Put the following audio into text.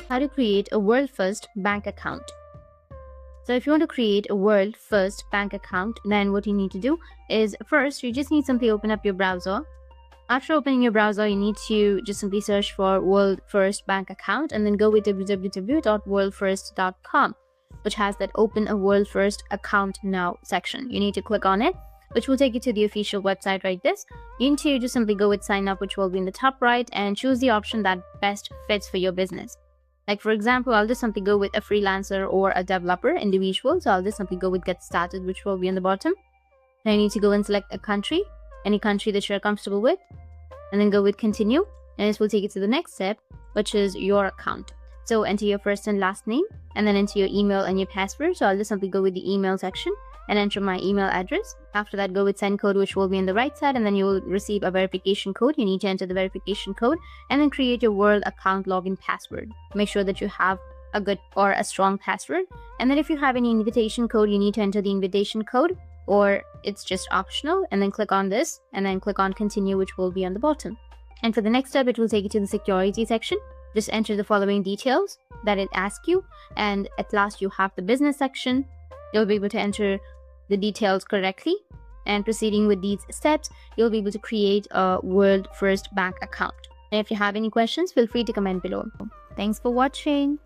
How to create a WorldFirst bank account. So if you want to create a WorldFirst bank account, then what you need to do is first, you just need to simply open up your browser. After opening your browser, you need to just simply search for WorldFirst bank account and then go with www.worldfirst.com, which has that open a WorldFirst account now section. You need to click on it, which will take you to the official website like this. You need to just simply go with sign up, which will be in the top right, and choose the option that best fits for your business. Like for example, I'll just simply go with a freelancer or a developer individual. So I'll just simply go with get started, which will be on the bottom. Then you need to go and select a country, any country that you're comfortable with, and then go with continue. And this will take you to the next step, which is your account. So enter your first and last name, and then enter your email and your password. So I'll just simply go with the email section and enter my email address. After that, go with send code, which will be on the right side, and then you will receive a verification code. You need to enter the verification code and then create your World account login password. Make sure that you have a good or a strong password. And then if you have any invitation code, you need to enter the invitation code, or it's just optional, and then click on this and then click on continue, which will be on the bottom. And for the next step, it will take you to the security section. Just enter the following details that it asks you, and at last you have the business section. You'll be able to enter the details correctly, and proceeding with these steps, you'll be able to create a WorldFirst bank account. And if you have any questions, feel free to comment below. Thanks for watching.